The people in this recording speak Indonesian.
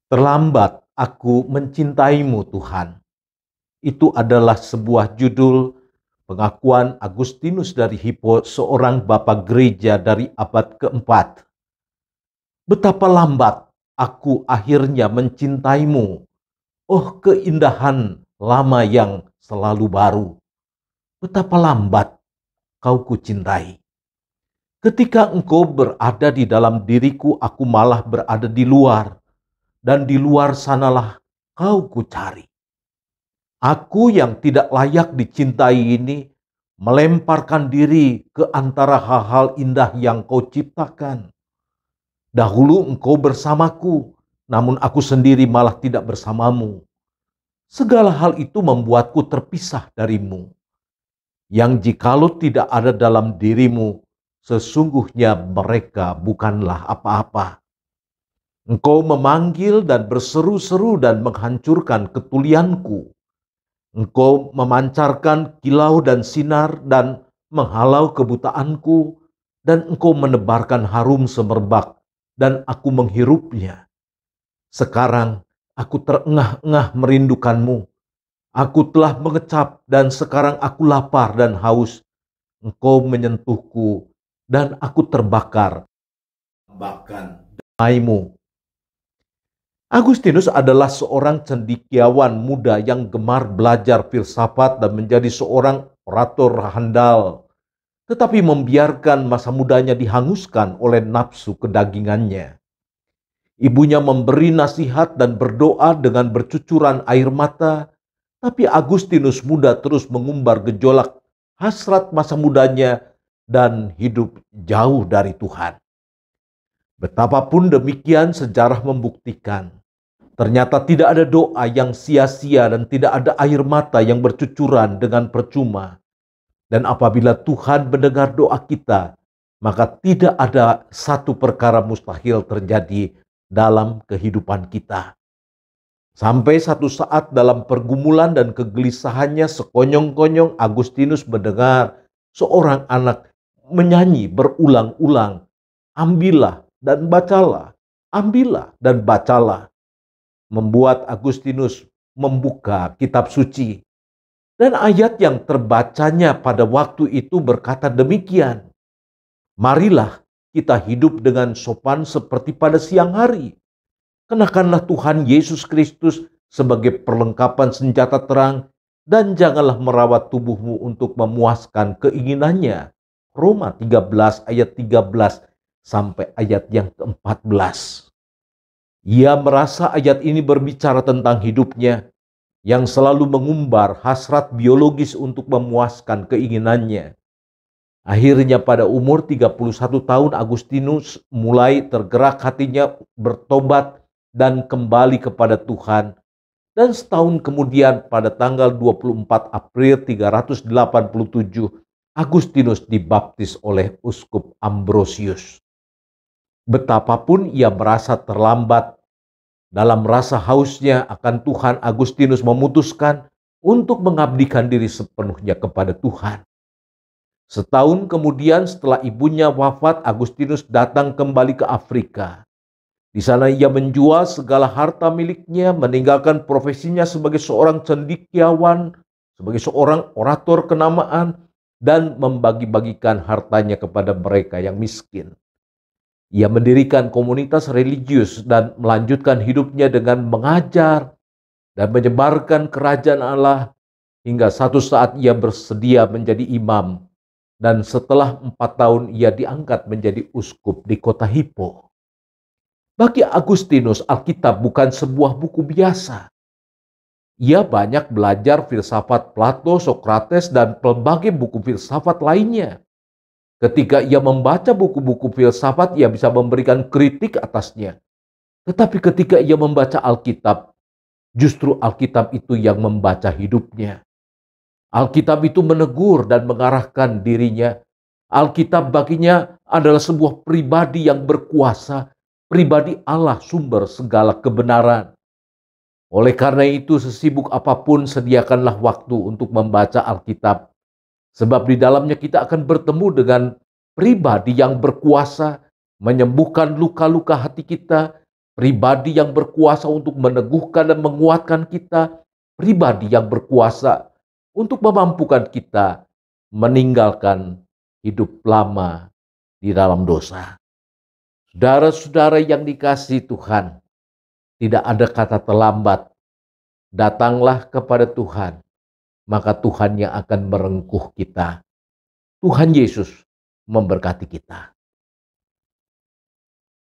Terlambat aku mencintaimu Tuhan. Itu adalah sebuah judul pengakuan Agustinus dari Hippo, seorang bapak gereja dari abad keempat. Betapa lambat aku akhirnya mencintaimu. Oh, keindahan lama yang selalu baru. Betapa lambat kau kucintai. Ketika engkau berada di dalam diriku, aku malah berada di luar. Dan di luar sanalah kau kucari. Aku yang tidak layak dicintai ini melemparkan diri ke antara hal-hal indah yang kau ciptakan. Dahulu engkau bersamaku, namun aku sendiri malah tidak bersamamu. Segala hal itu membuatku terpisah darimu. Yang jikalau tidak ada dalam dirimu, sesungguhnya mereka bukanlah apa-apa. Engkau memanggil dan berseru-seru dan menghancurkan ketulianku. Engkau memancarkan kilau dan sinar dan menghalau kebutaanku, dan engkau menebarkan harum semerbak, dan aku menghirupnya. Sekarang aku terengah-engah merindukanmu. Aku telah mengecap dan sekarang aku lapar dan haus. Engkau menyentuhku dan aku terbakar. Bahkan damaimu. Agustinus adalah seorang cendekiawan muda yang gemar belajar filsafat dan menjadi seorang orator handal, tetapi membiarkan masa mudanya dihanguskan oleh nafsu kedagingannya. Ibunya memberi nasihat dan berdoa dengan bercucuran air mata, tapi Agustinus muda terus mengumbar gejolak hasrat masa mudanya dan hidup jauh dari Tuhan. Betapapun demikian, sejarah membuktikan ternyata tidak ada doa yang sia-sia dan tidak ada air mata yang bercucuran dengan percuma. Dan apabila Tuhan mendengar doa kita, maka tidak ada satu perkara mustahil terjadi dalam kehidupan kita. Sampai satu saat dalam pergumulan dan kegelisahannya sekonyong-konyong, Agustinus mendengar seorang anak menyanyi berulang-ulang, "Ambillah dan bacalah, ambillah dan bacalah." Membuat Agustinus membuka kitab suci. Dan ayat yang terbacanya pada waktu itu berkata demikian, "Marilah kita hidup dengan sopan seperti pada siang hari. Kenakanlah Tuhan Yesus Kristus sebagai perlengkapan senjata terang, dan janganlah merawat tubuhmu untuk memuaskan keinginannya." Roma 13 ayat 13 sampai ayat yang ke-14. Ia merasa ayat ini berbicara tentang hidupnya yang selalu mengumbar hasrat biologis untuk memuaskan keinginannya. Akhirnya pada umur 31 tahun Agustinus mulai tergerak hatinya bertobat dan kembali kepada Tuhan. Dan setahun kemudian pada tanggal 24 April 387 Agustinus dibaptis oleh Uskup Ambrosius. Betapapun ia merasa terlambat, dalam rasa hausnya akan Tuhan, Agustinus memutuskan untuk mengabdikan diri sepenuhnya kepada Tuhan. Setahun kemudian setelah ibunya wafat, Agustinus datang kembali ke Afrika. Di sana ia menjual segala harta miliknya, meninggalkan profesinya sebagai seorang cendekiawan, sebagai seorang orator kenamaan, dan membagi-bagikan hartanya kepada mereka yang miskin. Ia mendirikan komunitas religius dan melanjutkan hidupnya dengan mengajar dan menyebarkan kerajaan Allah, hingga satu saat ia bersedia menjadi imam, dan setelah 4 tahun ia diangkat menjadi uskup di kota Hippo. Bagi Agustinus, Alkitab bukan sebuah buku biasa. Ia banyak belajar filsafat Plato, Sokrates, dan pelbagai buku filsafat lainnya. Ketika ia membaca buku-buku filsafat, ia bisa memberikan kritik atasnya. Tetapi ketika ia membaca Alkitab, justru Alkitab itu yang membaca hidupnya. Alkitab itu menegur dan mengarahkan dirinya. Alkitab baginya adalah sebuah pribadi yang berkuasa, pribadi Allah, sumber segala kebenaran. Oleh karena itu, sesibuk apapun sediakanlah waktu untuk membaca Alkitab. Sebab di dalamnya kita akan bertemu dengan pribadi yang berkuasa, menyembuhkan luka-luka hati kita, pribadi yang berkuasa untuk meneguhkan dan menguatkan kita, pribadi yang berkuasa untuk memampukan kita meninggalkan hidup lama di dalam dosa. Saudara-saudara yang dikasihi Tuhan, tidak ada kata terlambat. Datanglah kepada Tuhan, maka Tuhan yang akan merengkuh kita. Tuhan Yesus memberkati kita.